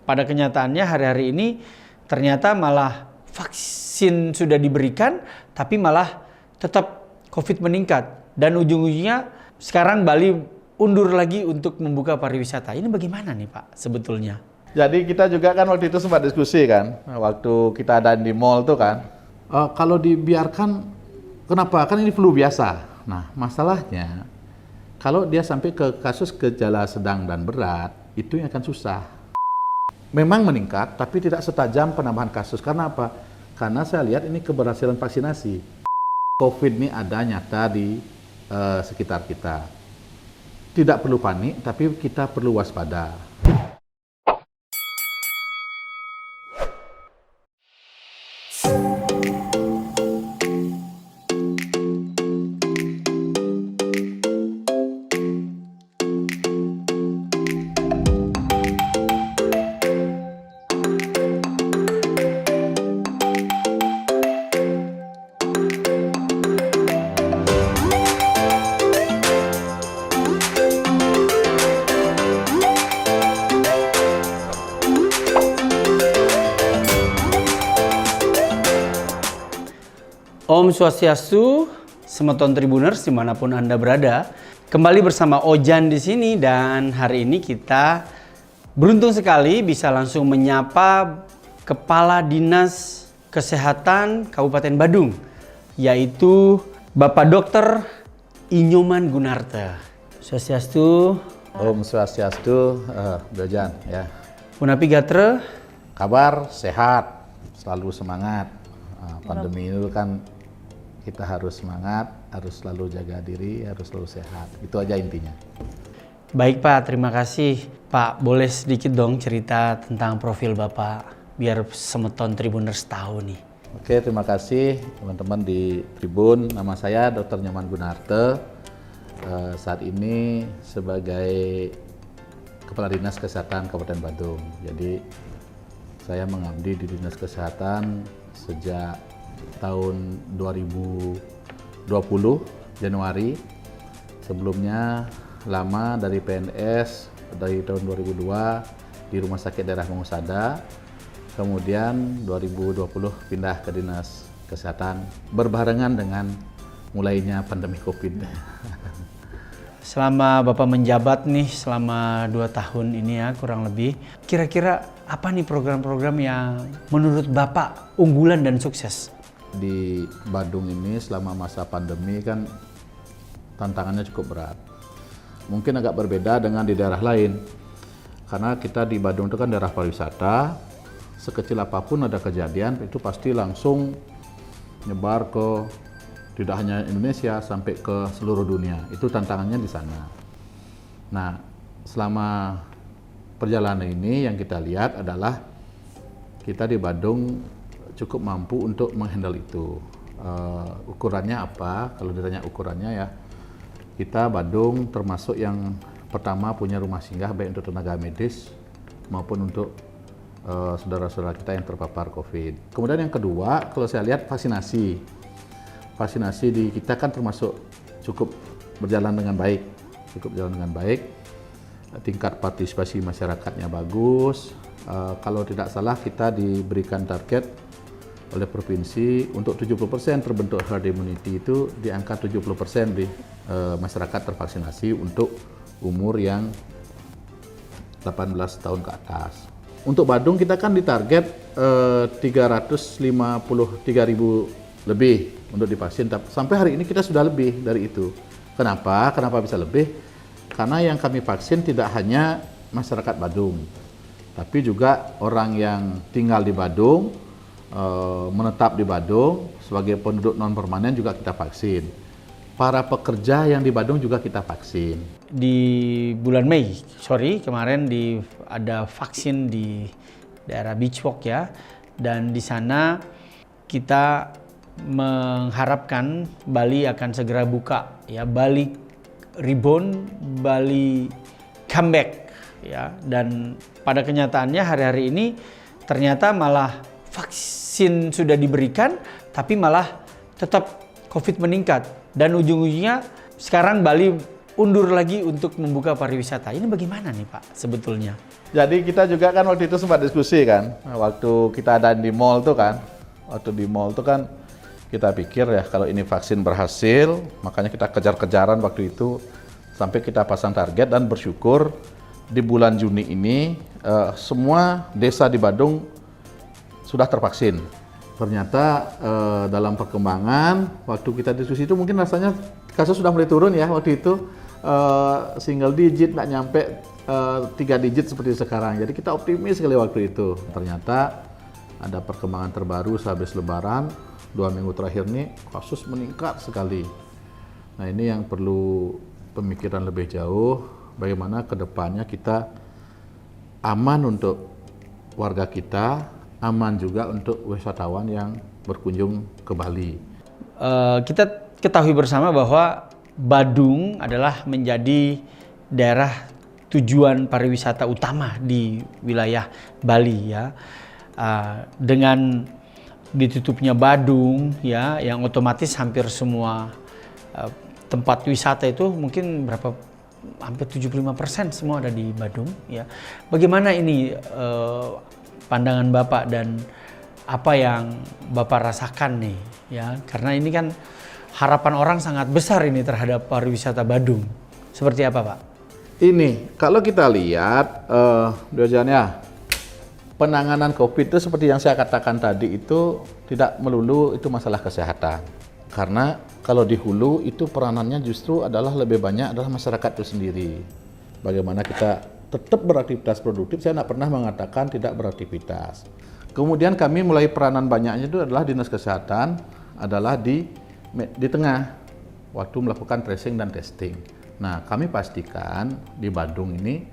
pada kenyataannya hari-hari ini ternyata malah vaksin sudah diberikan, tapi malah tetap COVID meningkat. Dan ujung-ujungnya sekarang Bali undur lagi untuk membuka pariwisata. Ini bagaimana nih Pak sebetulnya? Jadi kita juga kan waktu itu sempat diskusi kan, waktu kita ada di mall tuh kan. Kalau dibiarkan, kenapa? Kan ini flu biasa. Nah masalahnya, kalau dia sampai ke kasus gejala sedang dan berat, itu yang akan susah. Memang meningkat, tapi tidak setajam penambahan kasus. Karena apa? Karena saya lihat ini keberhasilan vaksinasi. COVID ini ada nyata di sekitar kita. Tidak perlu panik, tapi kita perlu waspada. Om Swastiastu, Semeton Tribuners dimanapun Anda berada. Kembali bersama Ojan di sini dan hari ini kita beruntung sekali bisa langsung menyapa Kepala Dinas Kesehatan Kabupaten Badung, yaitu Bapak Dr. Inyoman Gunarte. Swastiastu. Om Swastiastu, Ojan ya. Punapi gatre. Kabar sehat, selalu semangat. Pandemi itu kan kita harus semangat, harus selalu jaga diri, harus selalu sehat. Itu aja intinya. Baik Pak, terima kasih. Pak, boleh sedikit dong cerita tentang profil Bapak, biar Semeton Tribuners tahu nih. Oke, terima kasih teman-teman di Tribun. Nama saya Dr. Inyoman Gunarte. Saat ini sebagai Kepala Dinas Kesehatan Kabupaten Badung. Jadi saya mengabdi di Dinas Kesehatan sejak tahun 2020 Januari. Sebelumnya lama dari PNS dari tahun 2002 di Rumah Sakit Daerah Mangusada. Kemudian 2020 pindah ke Dinas Kesehatan berbarengan dengan mulainya pandemi Covid. Selama Bapak menjabat nih selama 2 tahun ini ya kurang lebih, kira-kira apa nih program-program yang menurut Bapak unggulan dan sukses? Di Badung ini selama masa pandemi kan tantangannya cukup berat. Mungkin agak berbeda dengan di daerah lain. Karena kita di Badung itu kan daerah pariwisata, sekecil apapun ada kejadian itu pasti langsung nyebar ke tidak hanya Indonesia sampai ke seluruh dunia. Itu tantangannya di sana. Nah, selama perjalanan ini yang kita lihat adalah kita di Badung cukup mampu untuk menghandle itu. Ukurannya apa? Kalau ditanya ukurannya ya, kita Badung termasuk yang pertama punya rumah singgah baik untuk tenaga medis maupun untuk saudara-saudara kita yang terpapar COVID. Kemudian yang kedua, kalau saya lihat vaksinasi. Vaksinasi di kita kan termasuk cukup berjalan dengan baik. Tingkat partisipasi masyarakatnya bagus. Kalau tidak salah kita diberikan target oleh provinsi untuk 70% terbentuk herd immunity, itu di angka 70% di masyarakat tervaksinasi untuk umur yang 18 tahun ke atas. Untuk Badung kita kan ditarget 353.000 lebih untuk divaksin. Sampai hari ini kita sudah lebih dari itu. Kenapa? Kenapa bisa lebih? Karena yang kami vaksin tidak hanya masyarakat Badung, tapi juga orang yang tinggal di Badung, menetap di Badung sebagai penduduk non permanen juga kita vaksin. Para pekerja yang di Badung juga kita vaksin. Di bulan Mei, kemarin ada vaksin di daerah Beachwalk ya, dan di sana kita mengharapkan Bali akan segera buka ya, Bali rebound, Bali comeback ya, dan pada kenyataannya hari-hari ini ternyata malah vaksin sudah diberikan, tapi malah tetap COVID meningkat. Dan ujung-ujungnya sekarang Bali undur lagi untuk membuka pariwisata. Ini bagaimana nih Pak sebetulnya? Jadi kita juga kan waktu itu sempat diskusi kan, waktu kita ada di mall tuh kan, kita pikir ya kalau ini vaksin berhasil, makanya kita kejar-kejaran waktu itu sampai kita pasang target dan bersyukur di bulan Juni ini semua desa di Badung sudah tervaksin. Ternyata dalam perkembangan waktu kita diskusi itu mungkin rasanya kasus sudah mulai turun ya waktu itu single digit nggak nyampe 3 digit seperti sekarang. Jadi kita optimis sekali waktu itu. Ternyata ada perkembangan terbaru sehabis Lebaran 2 minggu terakhir nih kasus meningkat sekali. Nah ini yang perlu pemikiran lebih jauh. Bagaimana kedepannya kita aman untuk warga kita, aman juga untuk wisatawan yang berkunjung ke Bali. Kita ketahui bersama bahwa Badung adalah menjadi daerah tujuan pariwisata utama di wilayah Bali ya. Dengan ditutupnya Badung ya, yang otomatis hampir semua tempat wisata itu mungkin hampir 75% semua ada di Badung ya. Bagaimana ini pandangan Bapak dan apa yang Bapak rasakan nih ya? Karena ini kan harapan orang sangat besar ini terhadap pariwisata Badung. Seperti apa, Pak? Ini kalau kita lihat biasanya penanganan COVID itu seperti yang saya katakan tadi itu tidak melulu itu masalah kesehatan. Karena kalau di hulu itu peranannya justru adalah lebih banyak adalah masyarakat itu sendiri. Bagaimana kita tetap beraktivitas produktif, saya tidak pernah mengatakan tidak beraktivitas. Kemudian kami mulai peranan banyaknya itu adalah Dinas Kesehatan adalah di tengah waktu melakukan tracing dan testing. Nah, kami pastikan di Badung ini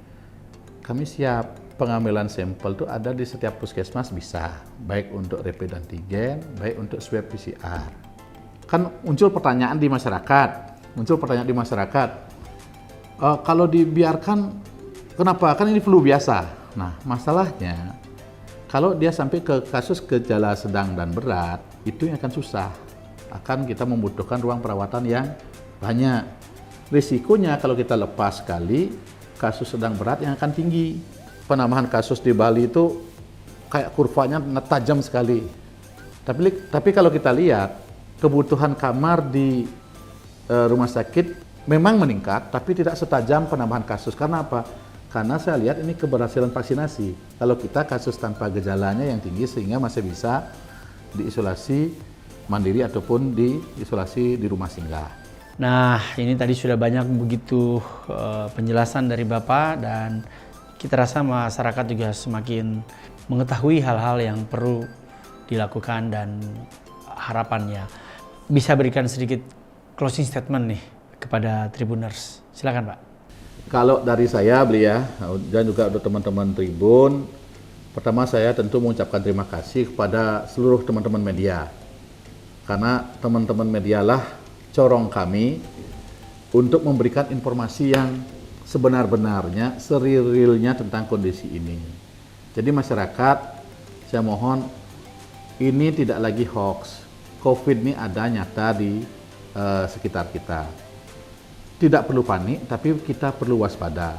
kami siap pengambilan sampel itu ada di setiap puskesmas bisa, baik untuk rapid antigen, baik untuk swab PCR. Kan muncul pertanyaan di masyarakat, kalau dibiarkan kenapa? Kan ini flu biasa. Nah, masalahnya kalau dia sampai ke kasus gejala sedang dan berat, itu yang akan susah. Akan kita membutuhkan ruang perawatan yang banyak. Risikonya kalau kita lepas sekali, kasus sedang berat yang akan tinggi. Penambahan kasus di Bali itu kayak kurvanya tajam sekali. Tapi kalau kita lihat, kebutuhan kamar di rumah sakit memang meningkat, tapi tidak setajam penambahan kasus. Karena apa? Karena saya lihat ini keberhasilan vaksinasi. Kalau kita kasus tanpa gejalanya yang tinggi sehingga masih bisa diisolasi mandiri ataupun diisolasi di rumah singgah. Nah, ini tadi sudah banyak begitu penjelasan dari Bapak dan kita rasa masyarakat juga semakin mengetahui hal-hal yang perlu dilakukan dan harapannya. Bisa berikan sedikit closing statement nih kepada Tribuners. Silakan, Pak. Kalau dari saya, Belia, dan juga untuk teman-teman Tribun, pertama saya tentu mengucapkan terima kasih kepada seluruh teman-teman media. Karena teman-teman media lah corong kami untuk memberikan informasi yang sebenar-benarnya, serealnya tentang kondisi ini. Jadi masyarakat, saya mohon, ini tidak lagi hoax. COVID ini ada nyata di sekitar kita. Tidak perlu panik, tapi kita perlu waspada.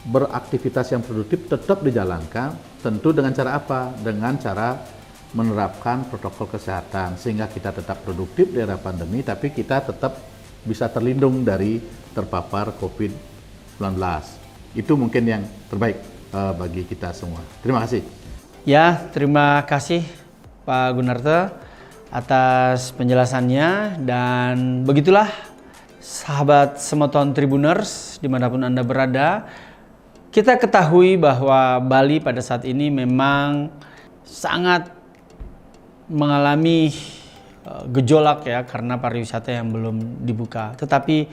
Beraktivitas yang produktif tetap dijalankan, tentu dengan cara apa? Dengan cara menerapkan protokol kesehatan, sehingga kita tetap produktif di era pandemi, tapi kita tetap bisa terlindung dari terpapar COVID-19. Itu mungkin yang terbaik bagi kita semua. Terima kasih. Ya, terima kasih Pak Gunarto atas penjelasannya, dan begitulah sahabat Semoton Tribuners dimanapun Anda berada, kita ketahui bahwa Bali pada saat ini memang sangat mengalami gejolak ya karena pariwisata yang belum dibuka. Tetapi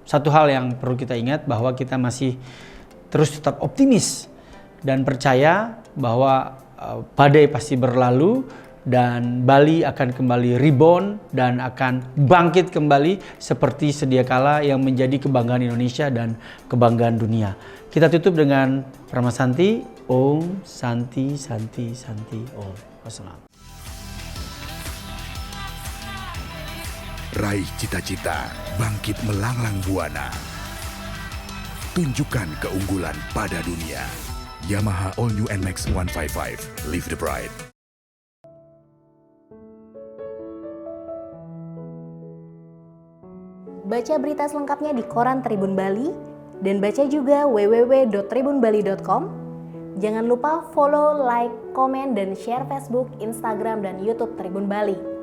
satu hal yang perlu kita ingat bahwa kita masih terus tetap optimis dan percaya bahwa badai pasti berlalu dan Bali akan kembali rebound dan akan bangkit kembali seperti sedia kala yang menjadi kebanggaan Indonesia dan kebanggaan dunia. Kita tutup dengan Prama Santi, Om Santi Santi Santi Om. Wassalam. Raih cita-cita, bangkit melanglang buana. Tunjukkan keunggulan pada dunia. Yamaha All New NMAX 155. Live the Pride. Baca berita selengkapnya di koran Tribun Bali dan baca juga www.tribunbali.com. Jangan lupa follow, like, komen, dan share Facebook, Instagram, dan YouTube Tribun Bali.